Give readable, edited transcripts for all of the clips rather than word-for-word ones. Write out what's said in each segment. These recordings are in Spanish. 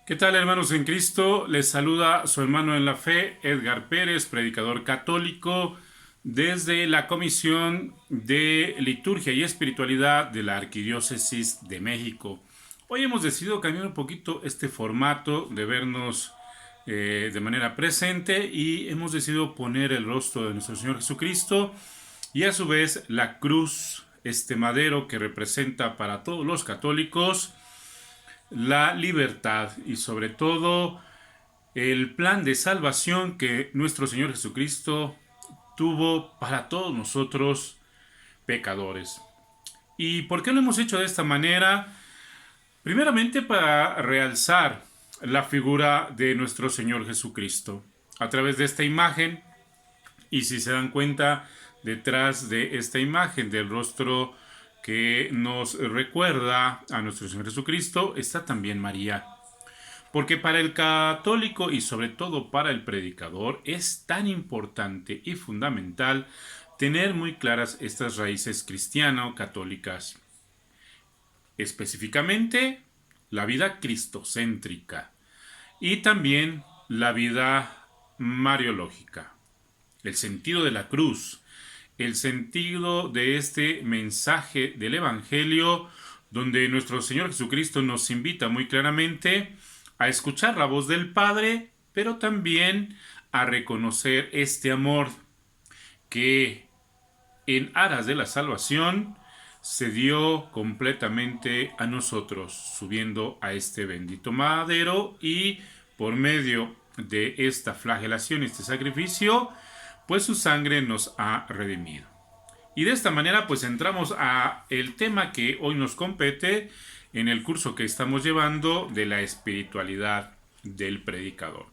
¿Qué tal, hermanos en Cristo? Les saluda su hermano en la fe, Edgar Pérez, predicador católico, desde la Comisión de Liturgia y Espiritualidad de la Arquidiócesis de México. Hoy hemos decidido cambiar un poquito este formato de vernos de manera presente y hemos decidido poner el rostro de nuestro Señor Jesucristo y a su vez la cruz, este madero que representa para todos los católicos la libertad y sobre todo el plan de salvación que nuestro Señor Jesucristo tuvo para todos nosotros pecadores. ¿Y por qué lo hemos hecho de esta manera? Primeramente para realzar la figura de nuestro Señor Jesucristo a través de esta imagen, y si se dan cuenta, detrás de esta imagen del rostro que nos recuerda a nuestro Señor Jesucristo está también María. Porque para el católico y sobre todo para el predicador es tan importante y fundamental tener muy claras estas raíces cristiano-católicas. Específicamente, la vida cristocéntrica y también la vida mariológica. El sentido de la cruz, el sentido de este mensaje del Evangelio, donde nuestro Señor Jesucristo nos invita muy claramente a escuchar la voz del Padre, pero también a reconocer este amor que en aras de la salvación se dio completamente a nosotros, subiendo a este bendito madero y por medio de esta flagelación, este sacrificio, pues su sangre nos ha redimido. Y de esta manera pues entramos a el tema que hoy nos compete en el curso que estamos llevando de la espiritualidad del predicador.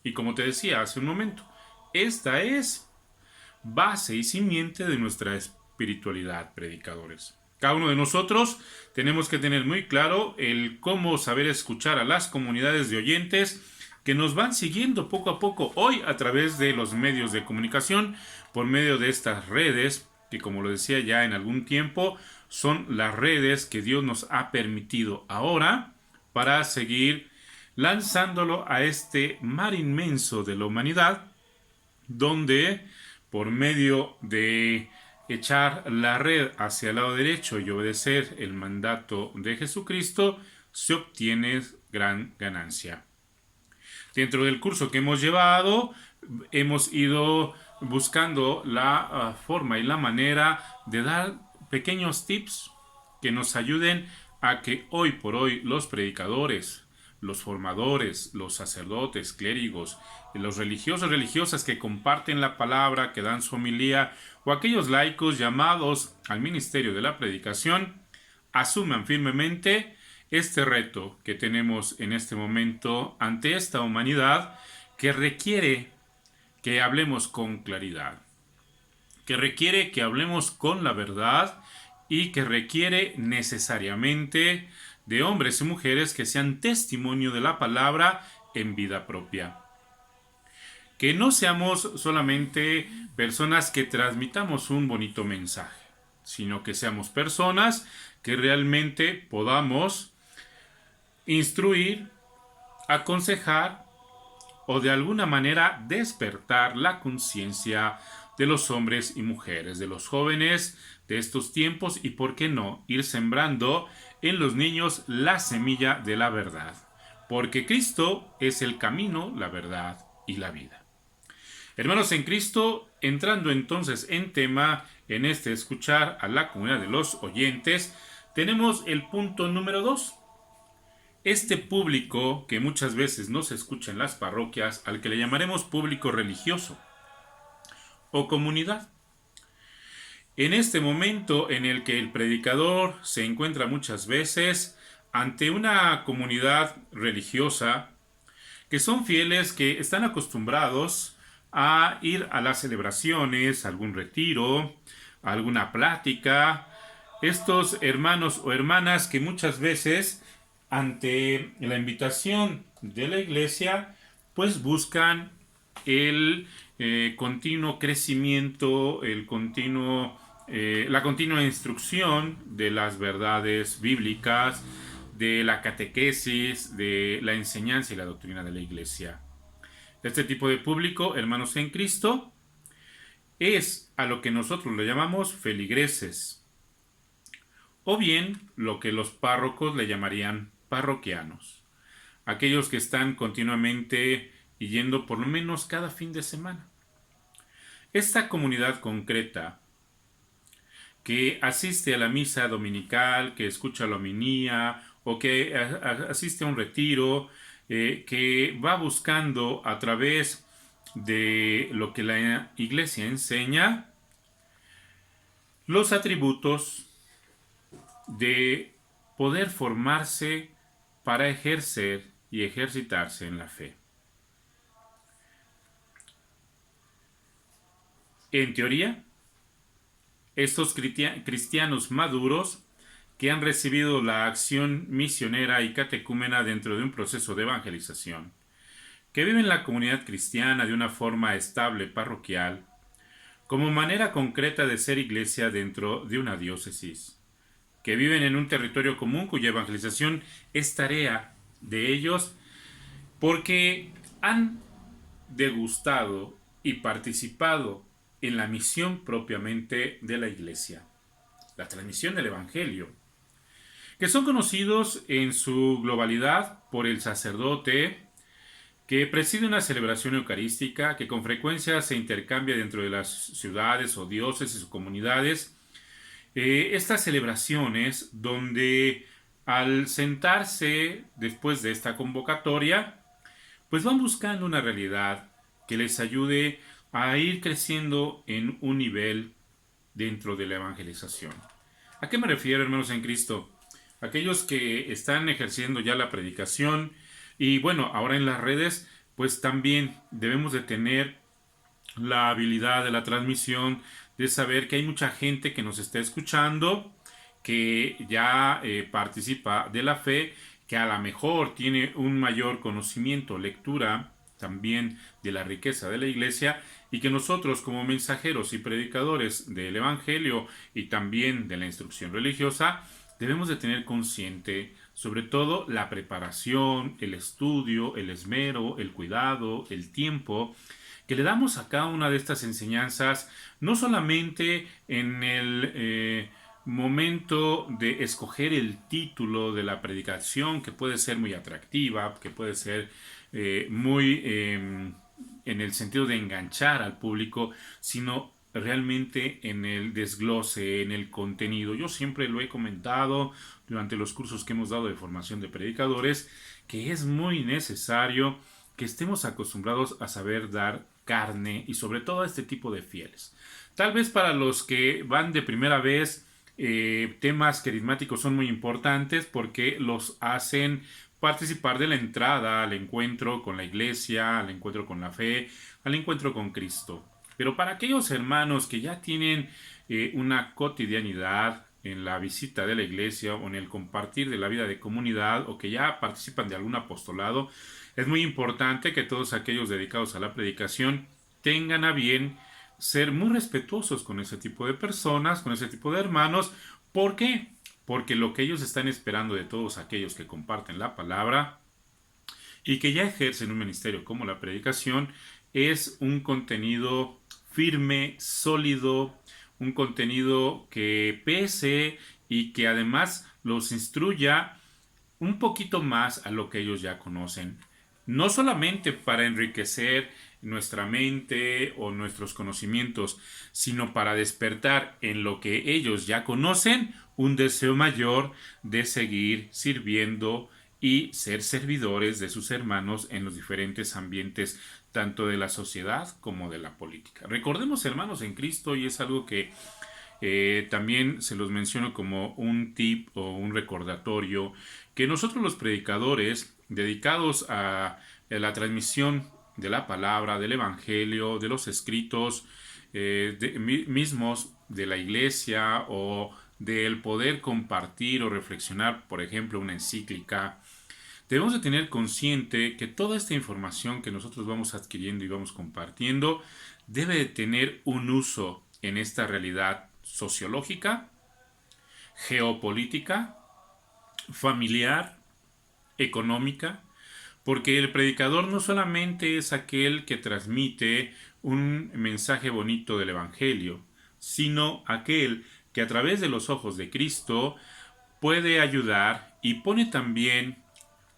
Y como te decía hace un momento, esta es base y simiente de nuestra espiritualidad, predicadores. Cada uno de nosotros tenemos que tener muy claro el cómo saber escuchar a las comunidades de oyentes que nos van siguiendo poco a poco hoy a través de los medios de comunicación, por medio de estas redes, que como lo decía ya en algún tiempo, son las redes que Dios nos ha permitido ahora para seguir lanzándolo a este mar inmenso de la humanidad, donde por medio de echar la red hacia el lado derecho y obedecer el mandato de Jesucristo, se obtiene gran ganancia. Dentro del curso que hemos llevado, hemos ido buscando la forma y la manera de dar pequeños tips que nos ayuden a que hoy por hoy los predicadores, los formadores, los sacerdotes, clérigos, los religiosos, religiosas que comparten la palabra, que dan su homilía, o aquellos laicos llamados al ministerio de la predicación, asuman firmemente este reto que tenemos en este momento ante esta humanidad que requiere que hablemos con claridad, que requiere que hablemos con la verdad y que requiere necesariamente de hombres y mujeres que sean testimonio de la palabra en vida propia. Que no seamos solamente personas que transmitamos un bonito mensaje, sino que seamos personas que realmente podamos instruir, aconsejar o de alguna manera despertar la conciencia de los hombres y mujeres, de los jóvenes de estos tiempos y, por qué no, ir sembrando en los niños la semilla de la verdad, porque Cristo es el camino, la verdad y la vida. Hermanos en Cristo, entrando entonces en tema en este escuchar a la comunidad de los oyentes, tenemos el punto número 2. Este público que muchas veces no se escucha en las parroquias, al que le llamaremos público religioso o comunidad. En este momento en el que el predicador se encuentra muchas veces ante una comunidad religiosa que son fieles, que están acostumbrados a ir a las celebraciones, a algún retiro, a alguna plática, estos hermanos o hermanas que muchas veces ante la invitación de la iglesia pues buscan el continuo crecimiento, la continua instrucción de las verdades bíblicas, de la catequesis, de la enseñanza y la doctrina de la Iglesia. Este tipo de público, hermanos en Cristo, es a lo que nosotros le llamamos feligreses, o bien lo que los párrocos le llamarían parroquianos, aquellos que están continuamente yendo por lo menos cada fin de semana. Esta comunidad concreta que asiste a la misa dominical, que escucha la hominía o que asiste a un retiro, que va buscando a través de lo que la Iglesia enseña los atributos de poder formarse para ejercer y ejercitarse en la fe. En teoría, estos cristianos maduros que han recibido la acción misionera y catecúmena dentro de un proceso de evangelización, que viven la comunidad cristiana de una forma estable parroquial, como manera concreta de ser iglesia dentro de una diócesis, que viven en un territorio común cuya evangelización es tarea de ellos porque han degustado y participado en la misión propiamente de la Iglesia, la transmisión del Evangelio, que son conocidos en su globalidad por el sacerdote que preside una celebración eucarística que con frecuencia se intercambia dentro de las ciudades o diócesis o comunidades. Estas celebraciones donde al sentarse después de esta convocatoria, pues van buscando una realidad que les ayude a ir creciendo en un nivel dentro de la evangelización. ¿A qué me refiero, hermanos en Cristo? Aquellos que están ejerciendo ya la predicación y bueno, ahora en las redes, pues también debemos de tener la habilidad de la transmisión, de saber que hay mucha gente que nos está escuchando, que ya participa de la fe, que a lo mejor tiene un mayor conocimiento, lectura también de la riqueza de la Iglesia, y que nosotros como mensajeros y predicadores del Evangelio y también de la instrucción religiosa debemos de tener consciente sobre todo la preparación, el estudio, el esmero, el cuidado, el tiempo que le damos a cada una de estas enseñanzas, no solamente en el momento de escoger el título de la predicación, que puede ser muy atractiva, que puede ser muy en el sentido de enganchar al público, sino realmente en el desglose, en el contenido. Yo siempre lo he comentado durante los cursos que hemos dado de formación de predicadores, que es muy necesario que estemos acostumbrados a saber dar carne y sobre todo a este tipo de fieles. Tal vez para los que van de primera vez, temas carismáticos son muy importantes porque los hacen participar de la entrada al encuentro con la iglesia, al encuentro con la fe, al encuentro con Cristo. Pero para aquellos hermanos que ya tienen una cotidianidad en la visita de la iglesia o en el compartir de la vida de comunidad o que ya participan de algún apostolado, es muy importante que todos aquellos dedicados a la predicación tengan a bien ser muy respetuosos con ese tipo de personas, con ese tipo de hermanos. ¿Por qué? Porque lo que ellos están esperando de todos aquellos que comparten la palabra y que ya ejercen un ministerio como la predicación es un contenido firme, sólido, un contenido que pese y que además los instruya un poquito más a lo que ellos ya conocen. No solamente para enriquecer nuestra mente o nuestros conocimientos, sino para despertar en lo que ellos ya conocen un deseo mayor de seguir sirviendo y ser servidores de sus hermanos en los diferentes ambientes, tanto de la sociedad como de la política. Recordemos, hermanos en Cristo, y es algo que también se los menciono como un tip o un recordatorio, que nosotros los predicadores dedicados a la transmisión de la palabra, del evangelio, de los escritos mismos de la iglesia o del poder compartir o reflexionar, por ejemplo, una encíclica, debemos de tener consciente que toda esta información que nosotros vamos adquiriendo y vamos compartiendo debe de tener un uso en esta realidad sociológica, geopolítica familiar, económica, porque el predicador no solamente es aquel que transmite un mensaje bonito del Evangelio, sino aquel que a través de los ojos de Cristo puede ayudar y pone también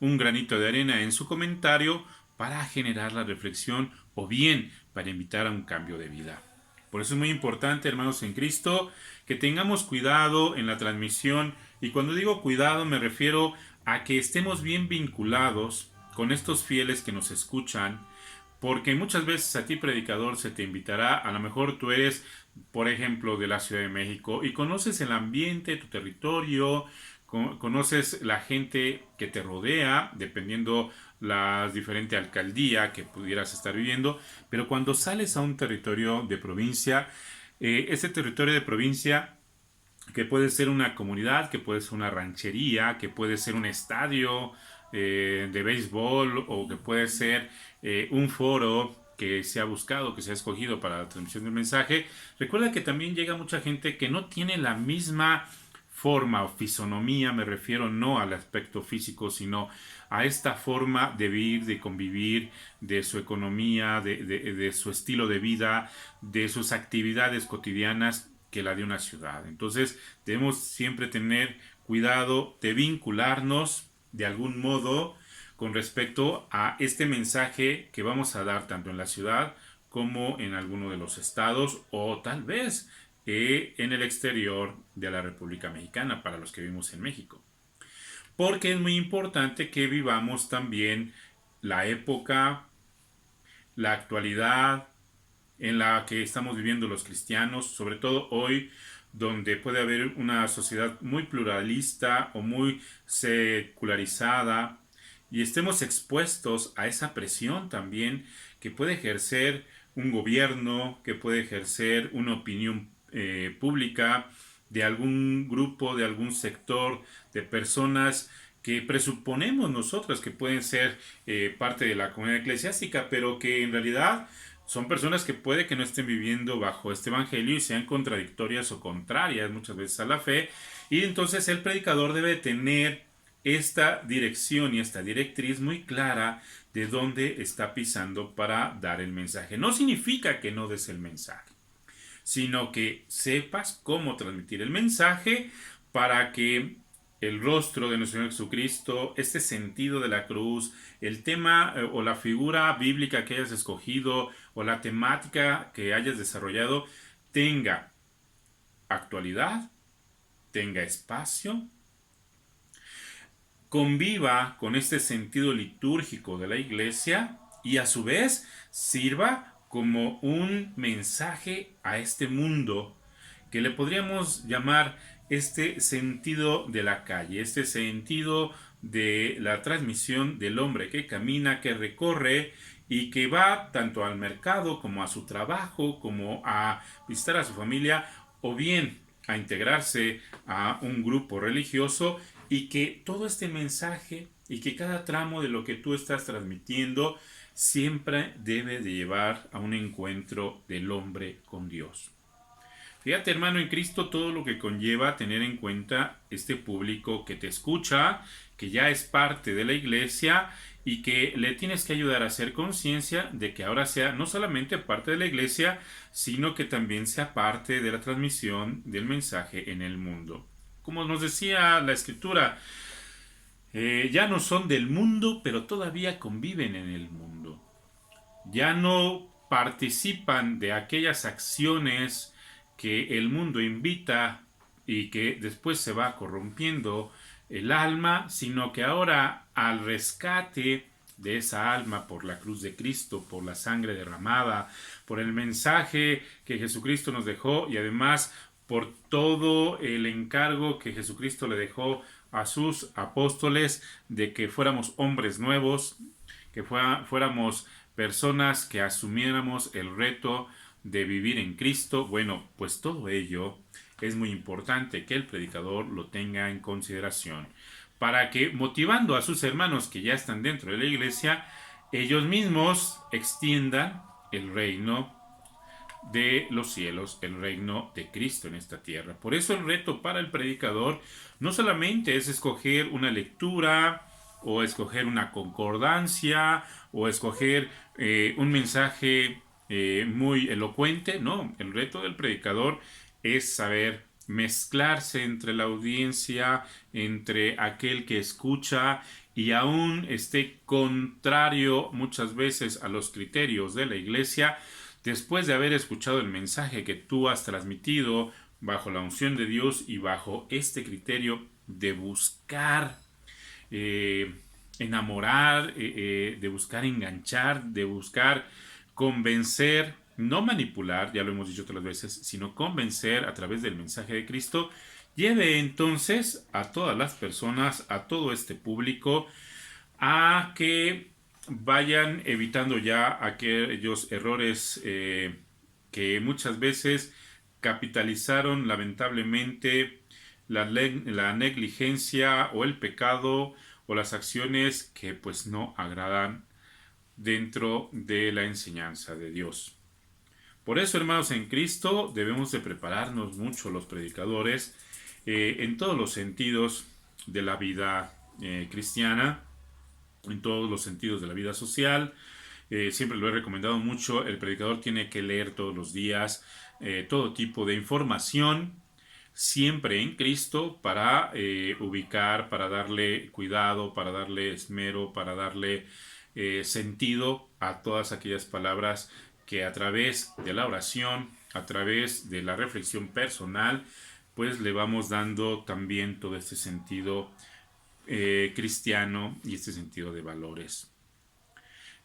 un granito de arena en su comentario para generar la reflexión o bien para invitar a un cambio de vida. Por eso es muy importante, hermanos en Cristo, que tengamos cuidado en la transmisión, y cuando digo cuidado me refiero a que estemos bien vinculados con estos fieles que nos escuchan, porque muchas veces a ti, predicador, se te invitará, a lo mejor tú eres, por ejemplo, de la Ciudad de México y conoces el ambiente, tu territorio, conoces la gente que te rodea, dependiendo la diferente alcaldía que pudieras estar viviendo, pero cuando sales a un territorio de provincia, ese territorio de provincia que puede ser una comunidad, que puede ser una ranchería, que puede ser un estadio de béisbol, o que puede ser un foro que se ha buscado, que se ha escogido para la transmisión del mensaje. Recuerda que también llega mucha gente que no tiene la misma forma o fisonomía, me refiero no al aspecto físico, sino a esta forma de vivir, de convivir, de su economía, de su estilo de vida, de sus actividades cotidianas, que la de una ciudad. Entonces debemos siempre tener cuidado de vincularnos de algún modo con respecto a este mensaje que vamos a dar tanto en la ciudad como en alguno de los estados, o tal vez en el exterior de la República Mexicana, para los que vivimos en México. Porque es muy importante que vivamos también la época, la actualidad en la que estamos viviendo los cristianos, sobre todo hoy, donde puede haber una sociedad muy pluralista o muy secularizada, y estemos expuestos a esa presión también que puede ejercer un gobierno, que puede ejercer una opinión pública de algún grupo, de algún sector, de personas que presuponemos nosotros que pueden ser parte de la comunidad eclesiástica, pero que en realidad son personas que puede que no estén viviendo bajo este evangelio y sean contradictorias o contrarias muchas veces a la fe. Y entonces el predicador debe tener esta dirección y esta directriz muy clara de dónde está pisando para dar el mensaje. No significa que no des el mensaje, sino que sepas cómo transmitir el mensaje para que el rostro de nuestro Señor Jesucristo, este sentido de la cruz, el tema o la figura bíblica que hayas escogido o la temática que hayas desarrollado tenga actualidad, tenga espacio, conviva con este sentido litúrgico de la iglesia y a su vez sirva como un mensaje a este mundo que le podríamos llamar este sentido de la calle, este sentido de la transmisión del hombre que camina, que recorre y que va tanto al mercado como a su trabajo, como a visitar a su familia, o bien a integrarse a un grupo religioso, y que todo este mensaje y que cada tramo de lo que tú estás transmitiendo siempre debe de llevar a un encuentro del hombre con Dios. Fíjate, hermano en Cristo, todo lo que conlleva tener en cuenta este público que te escucha, que ya es parte de la iglesia y que le tienes que ayudar a hacer conciencia de que ahora sea no solamente parte de la iglesia, sino que también sea parte de la transmisión del mensaje en el mundo. Como nos decía la Escritura, ya no son del mundo, pero todavía conviven en el mundo. Ya no participan de aquellas acciones que el mundo invita y que después se va corrompiendo el alma, sino que ahora al rescate de esa alma por la cruz de Cristo, por la sangre derramada, por el mensaje que Jesucristo nos dejó y además por todo el encargo que Jesucristo le dejó a sus apóstoles de que fuéramos hombres nuevos, que fuéramos personas que asumiéramos el reto de vivir en Cristo. Bueno, pues todo ello es muy importante que el predicador lo tenga en consideración para que, motivando a sus hermanos que ya están dentro de la iglesia, ellos mismos extiendan el reino de los cielos, el reino de Cristo en esta tierra. Por eso el reto para el predicador no solamente es escoger una lectura o escoger una concordancia o escoger un mensaje muy elocuente, no, el reto del predicador es saber mezclarse entre la audiencia, entre aquel que escucha y aún esté contrario muchas veces a los criterios de la iglesia, después de haber escuchado el mensaje que tú has transmitido bajo la unción de Dios y bajo este criterio de buscar enamorar, de buscar enganchar, de buscar convencer, no manipular, ya lo hemos dicho otras veces, sino convencer a través del mensaje de Cristo, lleve entonces a todas las personas, a todo este público, a que vayan evitando ya aquellos errores que muchas veces capitalizaron lamentablemente la negligencia o el pecado o las acciones que pues no agradan dentro de la enseñanza de Dios. Por eso, hermanos en Cristo, debemos de prepararnos mucho los predicadores en todos los sentidos de la vida cristiana, en todos los sentidos de la vida social. Siempre lo he recomendado mucho, el predicador tiene que leer todos los días todo tipo de información, siempre en Cristo, para ubicar, para darle cuidado, para darle esmero, para darle sentido a todas aquellas palabras que a través de la oración, a través de la reflexión personal, pues le vamos dando también todo este sentido cristiano y este sentido de valores.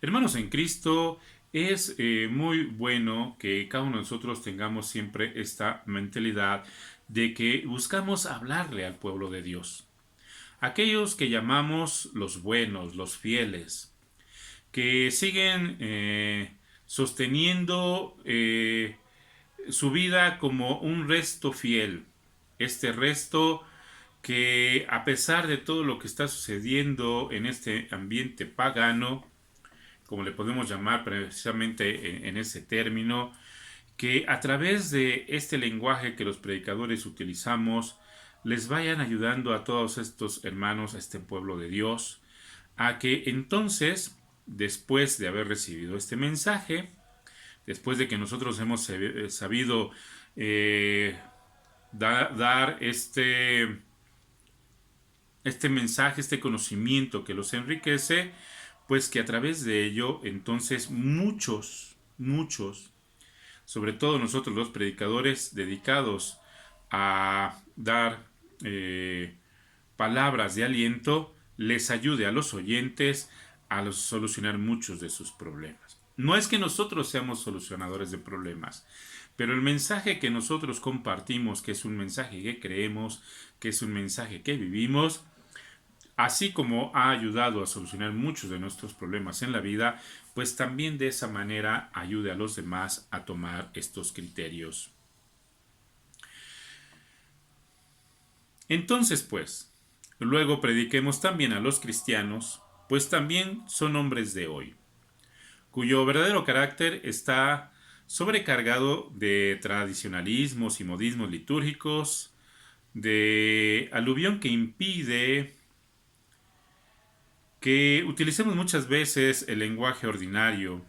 Hermanos en Cristo, es muy bueno que cada uno de nosotros tengamos siempre esta mentalidad de que buscamos hablarle al pueblo de Dios. Aquellos que llamamos los buenos, los fieles, que siguen sosteniendo su vida como un resto fiel. Este resto que, a pesar de todo lo que está sucediendo en este ambiente pagano, como le podemos llamar precisamente en ese término, que a través de este lenguaje que los predicadores utilizamos, les vayan ayudando a todos estos hermanos, a este pueblo de Dios, a que entonces, después de haber recibido este mensaje, después de que nosotros hemos sabido dar este mensaje, este conocimiento que los enriquece, pues que a través de ello entonces muchos, sobre todo nosotros los predicadores dedicados a dar palabras de aliento, les ayude a los oyentes a solucionar muchos de sus problemas. No es que nosotros seamos solucionadores de problemas, pero el mensaje que nosotros compartimos, que es un mensaje que creemos, que es un mensaje que vivimos, así como ha ayudado a solucionar muchos de nuestros problemas en la vida, pues también de esa manera ayude a los demás a tomar estos criterios. Entonces, pues, luego prediquemos también a los cristianos, pues también son hombres de hoy, cuyo verdadero carácter está sobrecargado de tradicionalismos y modismos litúrgicos, de aluvión que impide que utilicemos muchas veces el lenguaje ordinario,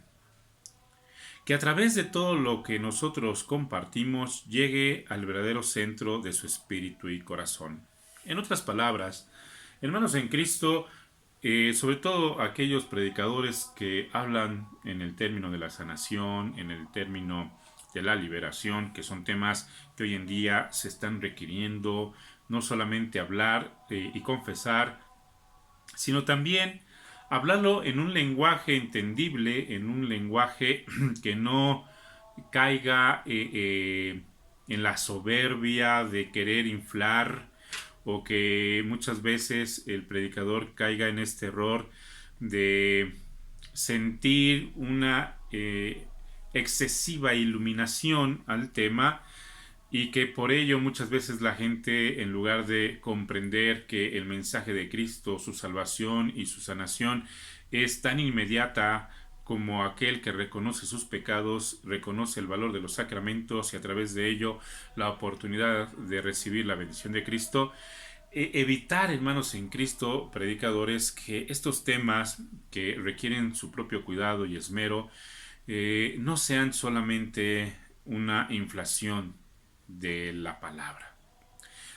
que a través de todo lo que nosotros compartimos llegue al verdadero centro de su espíritu y corazón. En otras palabras, hermanos en Cristo, sobre todo aquellos predicadores que hablan en el término de la sanación, en el término de la liberación, que son temas que hoy en día se están requiriendo, no solamente hablar y confesar, sino también hablarlo en un lenguaje entendible, en un lenguaje que no caiga en la soberbia de querer inflar, o que muchas veces el predicador caiga en este error de sentir una excesiva iluminación al tema, y que por ello muchas veces la gente, en lugar de comprender que el mensaje de Cristo, su salvación y su sanación es tan inmediata como aquel que reconoce sus pecados, reconoce el valor de los sacramentos y a través de ello la oportunidad de recibir la bendición de Cristo. Evitar, hermanos en Cristo, predicadores, que estos temas que requieren su propio cuidado y esmero no sean solamente una inflación de la palabra,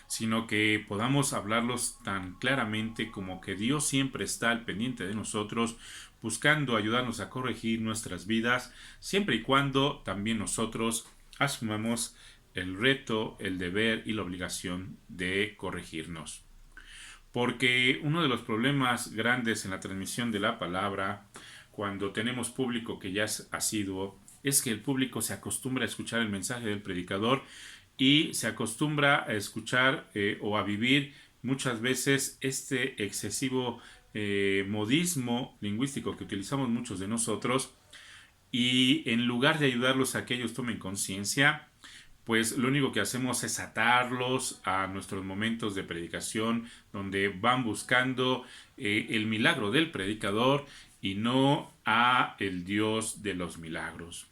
sino que podamos hablarlos tan claramente como que Dios siempre está al pendiente de nosotros, buscando ayudarnos a corregir nuestras vidas, siempre y cuando también nosotros asumamos el reto, el deber y la obligación de corregirnos. Porque uno de los problemas grandes en la transmisión de la palabra, cuando tenemos público que ya es asiduo, es que el público se acostumbra a escuchar el mensaje del predicador y se acostumbra a escuchar o a vivir muchas veces este excesivo modismo lingüístico que utilizamos muchos de nosotros, y en lugar de ayudarlos a que ellos tomen conciencia, pues lo único que hacemos es atarlos a nuestros momentos de predicación, donde van buscando el milagro del predicador y no a el Dios de los milagros.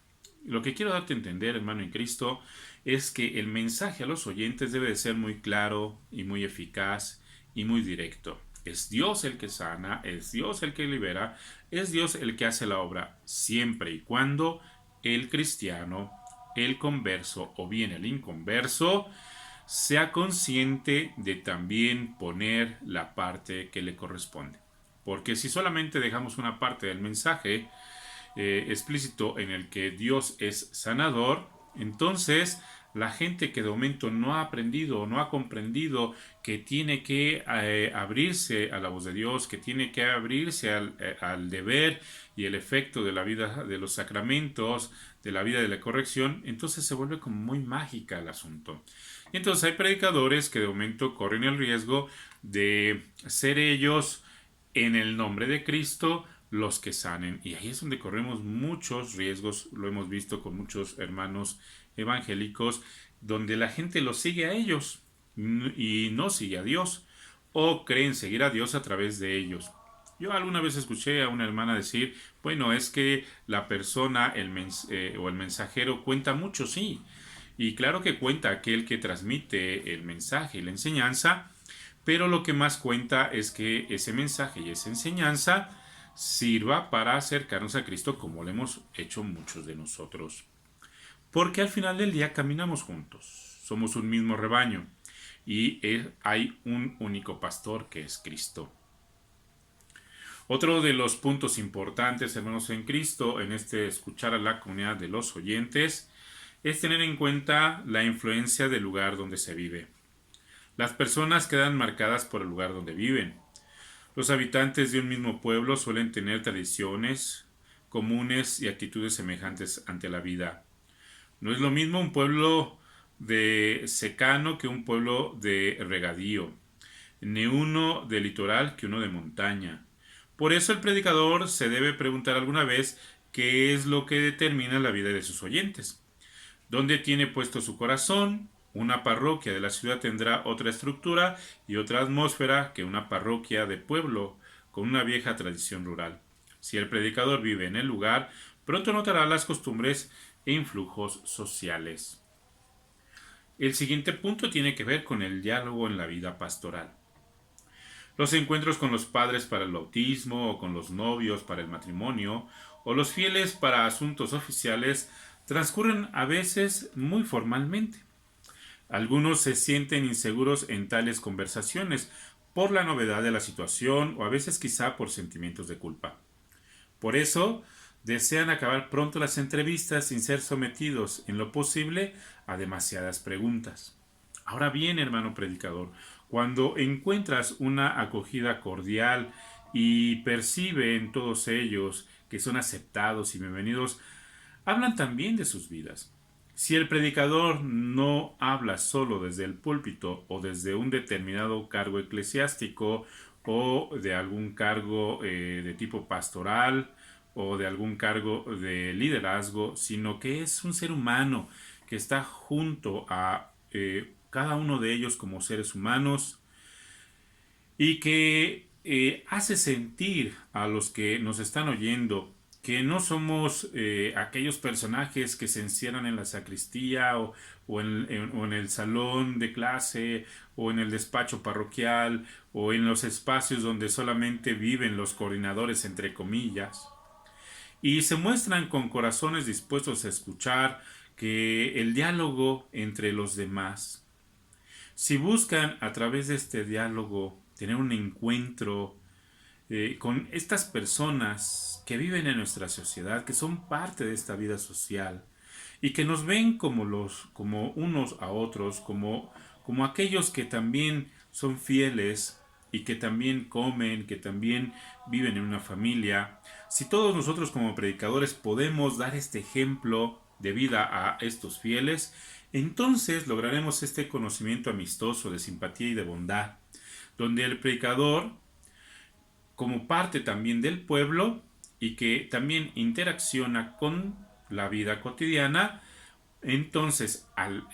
Lo que quiero darte a entender, hermano en Cristo, es que el mensaje a los oyentes debe de ser muy claro y muy eficaz y muy directo. Es Dios el que sana, es Dios el que libera, es Dios el que hace la obra, siempre y cuando el cristiano, el converso o bien el inconverso sea consciente de también poner la parte que le corresponde. Porque si solamente dejamos una parte del mensaje explícito en el que Dios es sanador, entonces la gente que de momento no ha aprendido o no ha comprendido que tiene que abrirse a la voz de Dios, que tiene que abrirse al deber y el efecto de la vida de los sacramentos, de la vida de la corrección, entonces se vuelve como muy mágica el asunto. Y entonces hay predicadores que de momento corren el riesgo de ser ellos, en el nombre de Cristo, los que sanen. Y ahí es donde corremos muchos riesgos, lo hemos visto con muchos hermanos evangélicos, donde la gente los sigue a ellos y no sigue a Dios, o creen seguir a Dios a través de ellos. Yo alguna vez escuché a una hermana decir, bueno, es que la persona o el mensajero cuenta mucho, sí. Y claro que cuenta aquel que transmite el mensaje y la enseñanza, pero lo que más cuenta es que ese mensaje y esa enseñanza sirva para acercarnos a Cristo como lo hemos hecho muchos de nosotros. Porque al final del día caminamos juntos, somos un mismo rebaño y hay un único pastor que es Cristo. Otro de los puntos importantes, hermanos en Cristo, en este escuchar a la comunidad de los oyentes, es tener en cuenta la influencia del lugar donde se vive. Las personas quedan marcadas por el lugar donde viven. Los habitantes de un mismo pueblo suelen tener tradiciones comunes y actitudes semejantes ante la vida. No es lo mismo un pueblo de secano que un pueblo de regadío, ni uno de litoral que uno de montaña. Por eso el predicador se debe preguntar alguna vez qué es lo que determina la vida de sus oyentes. ¿Dónde tiene puesto su corazón? Una parroquia de la ciudad tendrá otra estructura y otra atmósfera que una parroquia de pueblo con una vieja tradición rural. Si el predicador vive en el lugar, pronto notará las costumbres e influjos sociales. El siguiente punto tiene que ver con el diálogo en la vida pastoral. Los encuentros con los padres para el bautismo o con los novios para el matrimonio o los fieles para asuntos oficiales transcurren a veces muy formalmente. Algunos se sienten inseguros en tales conversaciones por la novedad de la situación o a veces quizá por sentimientos de culpa. Por eso, desean acabar pronto las entrevistas sin ser sometidos en lo posible a demasiadas preguntas. Ahora bien, hermano predicador, cuando encuentras una acogida cordial y percibe en todos ellos que son aceptados y bienvenidos, hablan también de sus vidas. Si el predicador no habla solo desde el púlpito o desde un determinado cargo eclesiástico o de algún cargo de tipo pastoral o de algún cargo de liderazgo, sino que es un ser humano que está junto a cada uno de ellos como seres humanos y que hace sentir a los que nos están oyendo que no somos aquellos personajes que se encierran en la sacristía o en el salón de clase o en el despacho parroquial o en los espacios donde solamente viven los coordinadores entre comillas y se muestran con corazones dispuestos a escuchar que el diálogo entre los demás. Si buscan a través de este diálogo tener un encuentro con estas personas que viven en nuestra sociedad, que son parte de esta vida social y que nos ven como unos a otros, como aquellos que también son fieles y que también comen, que también viven en una familia. Si todos nosotros como predicadores podemos dar este ejemplo de vida a estos fieles, entonces lograremos este conocimiento amistoso de simpatía y de bondad, donde el predicador como parte también del pueblo y que también interacciona con la vida cotidiana, entonces al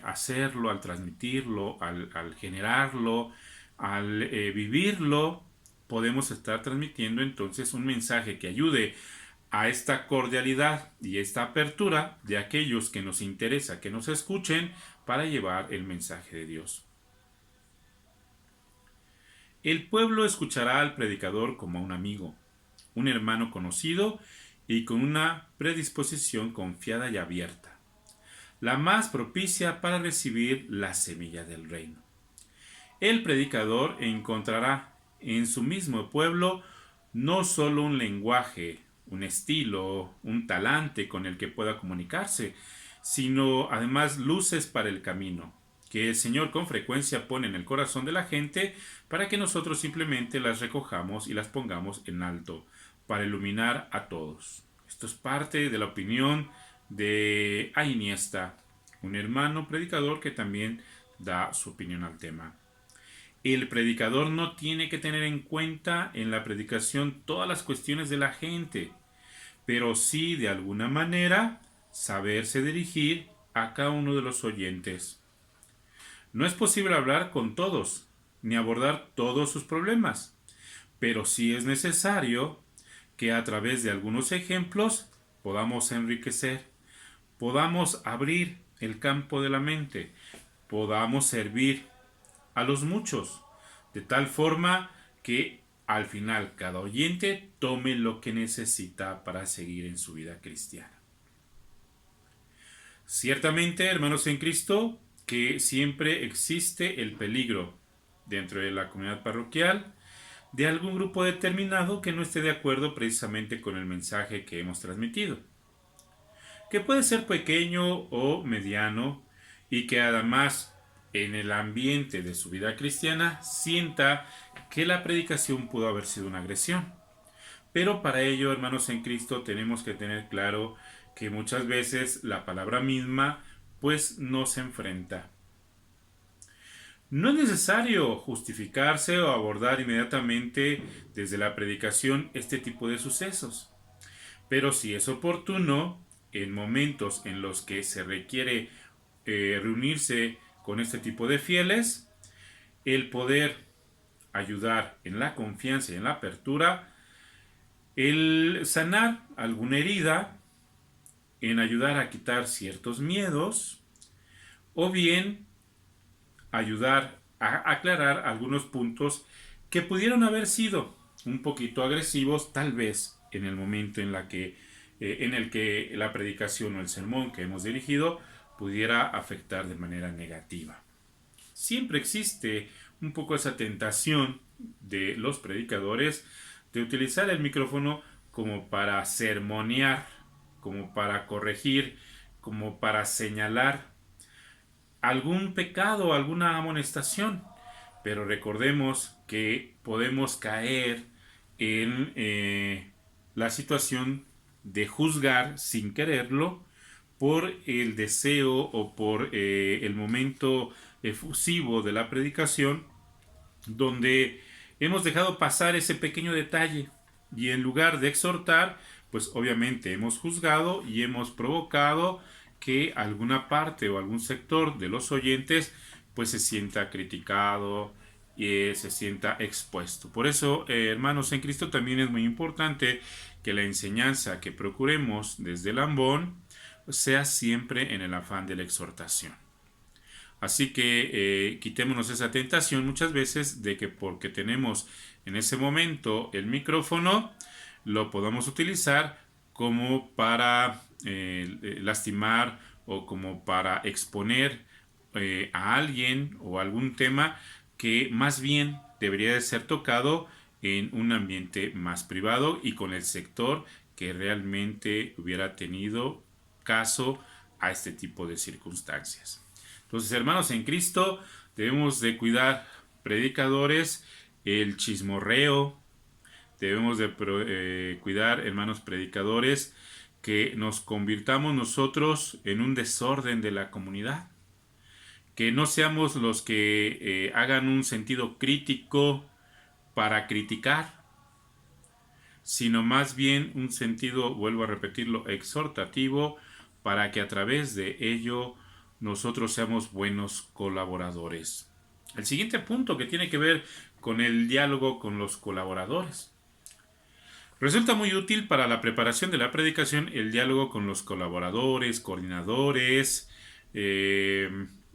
hacerlo, al transmitirlo, al generarlo, al vivirlo, podemos estar transmitiendo entonces un mensaje que ayude a esta cordialidad y esta apertura de aquellos que nos interesa que nos escuchen para llevar el mensaje de Dios. El pueblo escuchará al predicador como a un amigo, un hermano conocido y con una predisposición confiada y abierta, la más propicia para recibir la semilla del reino. El predicador encontrará en su mismo pueblo no solo un lenguaje, un estilo, un talante con el que pueda comunicarse, sino además luces para el camino, que el Señor con frecuencia pone en el corazón de la gente para que nosotros simplemente las recojamos y las pongamos en alto, para iluminar a todos. Esto es parte de la opinión de Iniesta, un hermano predicador que también da su opinión al tema. El predicador no tiene que tener en cuenta en la predicación todas las cuestiones de la gente, pero sí de alguna manera saberse dirigir a cada uno de los oyentes. No es posible hablar con todos, ni abordar todos sus problemas, pero sí es necesario que a través de algunos ejemplos podamos enriquecer, podamos abrir el campo de la mente, podamos servir a los muchos, de tal forma que al final cada oyente tome lo que necesita para seguir en su vida cristiana. Ciertamente, hermanos en Cristo, que siempre existe el peligro dentro de la comunidad parroquial de algún grupo determinado que no esté de acuerdo precisamente con el mensaje que hemos transmitido, que puede ser pequeño o mediano y que además en el ambiente de su vida cristiana sienta que la predicación pudo haber sido una agresión. Pero para ello, hermanos en Cristo, tenemos que tener claro que muchas veces la palabra misma pues nos enfrenta. No es necesario justificarse o abordar inmediatamente desde la predicación este tipo de sucesos, pero si es oportuno, en momentos en los que se requiere reunirse con este tipo de fieles, el poder ayudar en la confianza y en la apertura, el sanar alguna herida, en ayudar a quitar ciertos miedos, o bien ayudar a aclarar algunos puntos que pudieron haber sido un poquito agresivos, tal vez en el momento en el que la predicación o el sermón que hemos dirigido pudiera afectar de manera negativa. Siempre existe un poco esa tentación de los predicadores de utilizar el micrófono como para sermonear, como para corregir, como para señalar algún pecado, alguna amonestación. Pero recordemos que podemos caer en la situación de juzgar sin quererlo por el deseo o por el momento efusivo de la predicación, donde hemos dejado pasar ese pequeño detalle y en lugar de exhortar, pues obviamente hemos juzgado y hemos provocado que alguna parte o algún sector de los oyentes pues se sienta criticado, se sienta expuesto. Por eso, hermanos en Cristo, también es muy importante que la enseñanza que procuremos desde el ambón sea siempre en el afán de la exhortación. Así que quitémonos esa tentación muchas veces de que porque tenemos en ese momento el micrófono, lo podamos utilizar como para lastimar o como para exponer a alguien o algún tema que más bien debería de ser tocado en un ambiente más privado y con el sector que realmente hubiera tenido caso a este tipo de circunstancias. Entonces, hermanos en Cristo, debemos de cuidar predicadores, el chismorreo, debemos de cuidar, hermanos predicadores, que nos convirtamos nosotros en un desorden de la comunidad, que no seamos los que hagan un sentido crítico para criticar, sino más bien un sentido, vuelvo a repetirlo, exhortativo, para que a través de ello nosotros seamos buenos colaboradores. El siguiente punto que tiene que ver con el diálogo con los colaboradores. Resulta muy útil para la preparación de la predicación el diálogo con los colaboradores, coordinadores,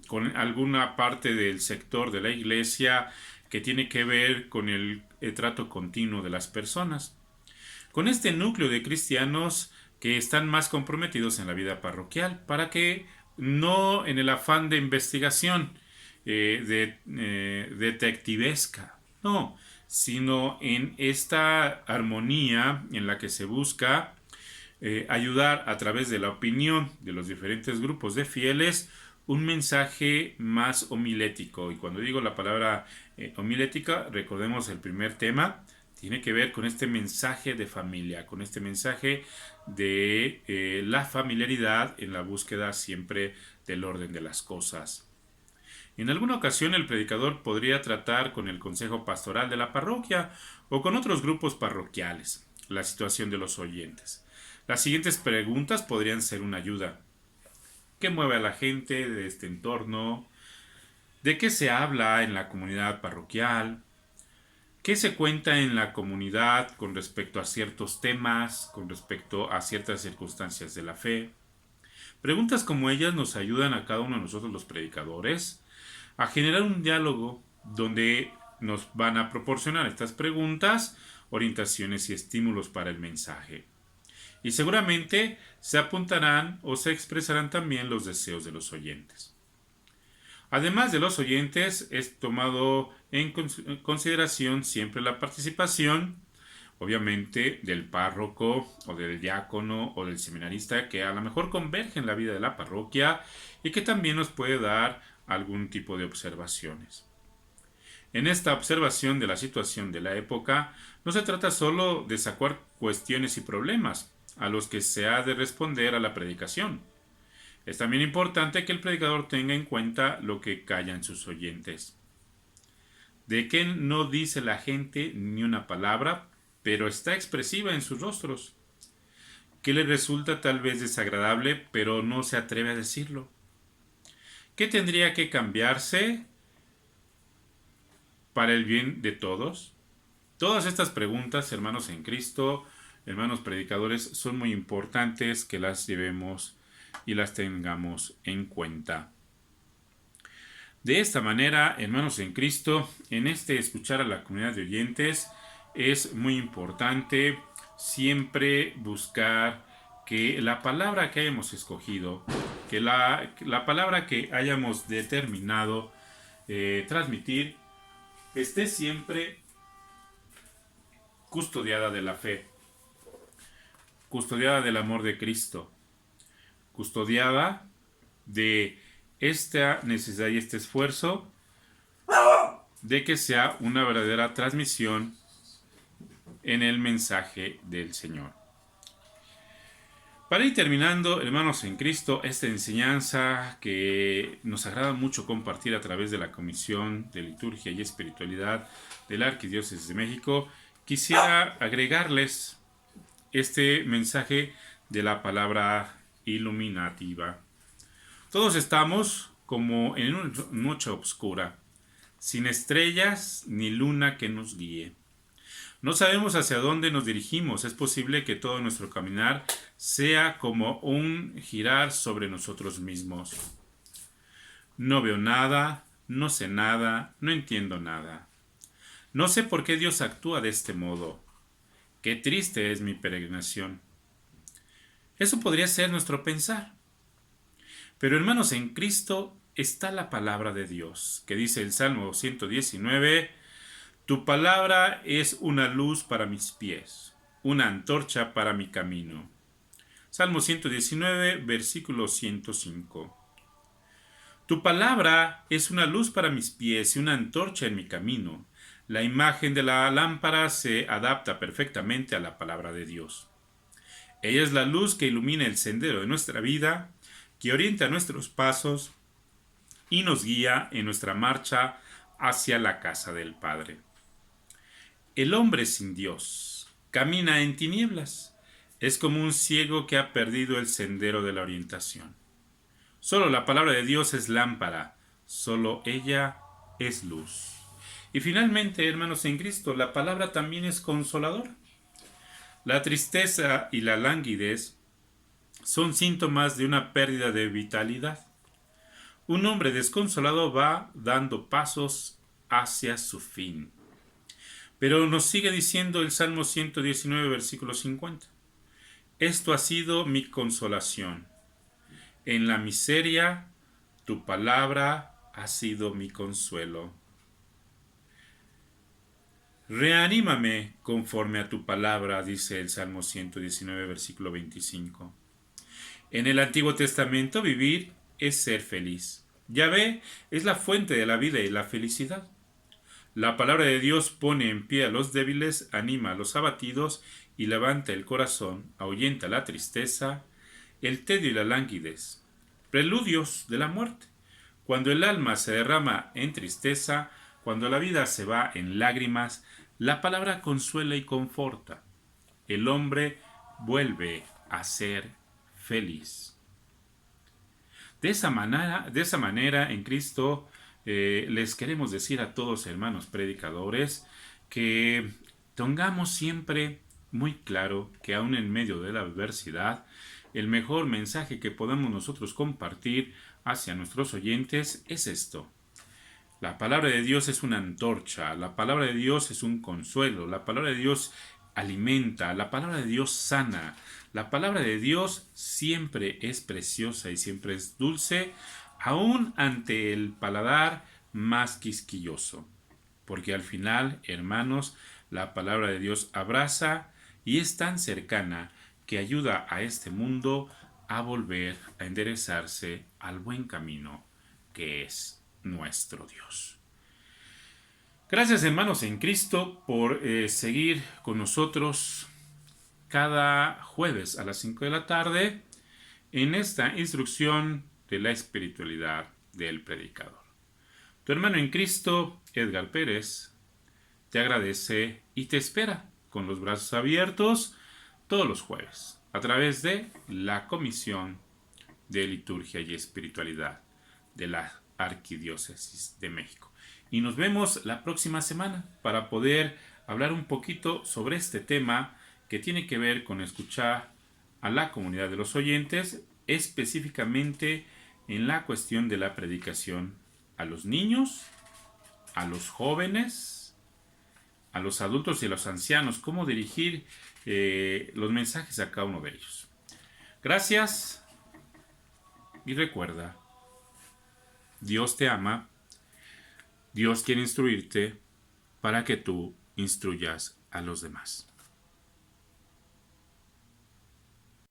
con alguna parte del sector de la iglesia que tiene que ver con el trato continuo de las personas. Con este núcleo de cristianos que están más comprometidos en la vida parroquial, para que no en el afán de investigación detectivesca, no, sino en esta armonía en la que se busca ayudar a través de la opinión de los diferentes grupos de fieles un mensaje más homilético. Y cuando digo la palabra homilética, recordemos el primer tema, tiene que ver con este mensaje de familia, con este mensaje de la familiaridad en la búsqueda siempre del orden de las cosas. En alguna ocasión el predicador podría tratar con el consejo pastoral de la parroquia o con otros grupos parroquiales la situación de los oyentes. Las siguientes preguntas podrían ser una ayuda. ¿Qué mueve a la gente de este entorno? ¿De qué se habla en la comunidad parroquial? ¿Qué se cuenta en la comunidad con respecto a ciertos temas, con respecto a ciertas circunstancias de la fe? Preguntas como ellas nos ayudan a cada uno de nosotros los predicadores a generar un diálogo donde nos van a proporcionar estas preguntas, orientaciones y estímulos para el mensaje. Y seguramente se apuntarán o se expresarán también los deseos de los oyentes. Además de los oyentes, es tomado en consideración siempre la participación, obviamente, del párroco o del diácono o del seminarista que a lo mejor converge en la vida de la parroquia y que también nos puede dar algún tipo de observaciones. En esta observación de la situación de la época, no se trata solo de sacar cuestiones y problemas a los que se ha de responder a la predicación. Es también importante que el predicador tenga en cuenta lo que callan sus oyentes. De qué no dice la gente ni una palabra, pero está expresiva en sus rostros. ¿Qué le resulta tal vez desagradable, pero no se atreve a decirlo? ¿Qué tendría que cambiarse para el bien de todos? Todas estas preguntas, hermanos en Cristo, hermanos predicadores, son muy importantes que las llevemos y las tengamos en cuenta. De esta manera, hermanos en Cristo, en este escuchar a la comunidad de oyentes, es muy importante siempre buscar que la palabra que hayamos escogido, que la palabra que hayamos determinado transmitir, esté siempre custodiada de la fe, custodiada del amor de Cristo, custodiada de esta necesidad y este esfuerzo de que sea una verdadera transmisión en el mensaje del Señor. Para ir terminando, hermanos en Cristo, esta enseñanza que nos agrada mucho compartir a través de la Comisión de Liturgia y Espiritualidad de la Arquidiócesis de México, quisiera agregarles este mensaje de la palabra iluminativa. Todos estamos como en una noche oscura. sin estrellas ni luna que nos guíe. No sabemos hacia dónde nos dirigimos. Es posible que todo nuestro caminar sea como un girar sobre nosotros mismos. No veo nada, no sé nada, no entiendo nada. No sé por qué Dios actúa de este modo. Qué triste es mi peregrinación. Eso podría ser nuestro pensar. Pero hermanos, en Cristo está la palabra de Dios, que dice el Salmo 119, tu palabra es una luz para mis pies, una antorcha para mi camino. Salmo 119, versículo 105. Tu palabra es una luz para mis pies y una antorcha en mi camino. La imagen de la lámpara se adapta perfectamente a la palabra de Dios. Ella es la luz que ilumina el sendero de nuestra vida, que orienta nuestros pasos y nos guía en nuestra marcha hacia la casa del Padre. El hombre sin Dios camina en tinieblas. Es como un ciego que ha perdido el sendero de la orientación. Solo la palabra de Dios es lámpara, solo ella es luz. Y finalmente, hermanos en Cristo, la palabra también es consoladora. La tristeza y la languidez son síntomas de una pérdida de vitalidad. Un hombre desconsolado va dando pasos hacia su fin. Pero nos sigue diciendo el Salmo 119, versículo 50. Esto ha sido mi consolación. En la miseria, tu palabra ha sido mi consuelo. Reanímame conforme a tu palabra, dice el Salmo 119, versículo 25. En el Antiguo Testamento vivir es ser feliz. Yahvé es la fuente de la vida y la felicidad. La palabra de Dios pone en pie a los débiles, anima a los abatidos y levanta el corazón, ahuyenta la tristeza, el tedio y la languidez. Preludios de la muerte. Cuando el alma se derrama en tristeza, cuando la vida se va en lágrimas, la palabra consuela y conforta. El hombre vuelve a ser feliz. De esa manera en Cristo les queremos decir a todos, hermanos predicadores, que tengamos siempre muy claro que aún en medio de la adversidad, el mejor mensaje que podamos nosotros compartir hacia nuestros oyentes es esto. La palabra de Dios es una antorcha, la palabra de Dios es un consuelo, la palabra de Dios alimenta, la palabra de Dios sana, la palabra de Dios siempre es preciosa y siempre es dulce, aún ante el paladar más quisquilloso. Porque al final, hermanos, la palabra de Dios abraza y es tan cercana que ayuda a este mundo a volver a enderezarse al buen camino que es nuestro Dios. Gracias, hermanos en Cristo, por seguir con nosotros cada jueves a las 5 de la tarde en esta instrucción de la espiritualidad del predicador. Tu hermano en Cristo, Edgar Pérez, te agradece y te espera con los brazos abiertos todos los jueves a través de la Comisión de Liturgia y Espiritualidad de la Arquidiócesis de México. Y nos vemos la próxima semana para poder hablar un poquito sobre este tema que tiene que ver con escuchar a la comunidad de los oyentes, específicamente en la cuestión de la predicación a los niños, a los jóvenes, a los adultos y a los ancianos, cómo dirigir los mensajes a cada uno de ellos. Gracias y recuerda, Dios te ama, Dios quiere instruirte para que tú instruyas a los demás.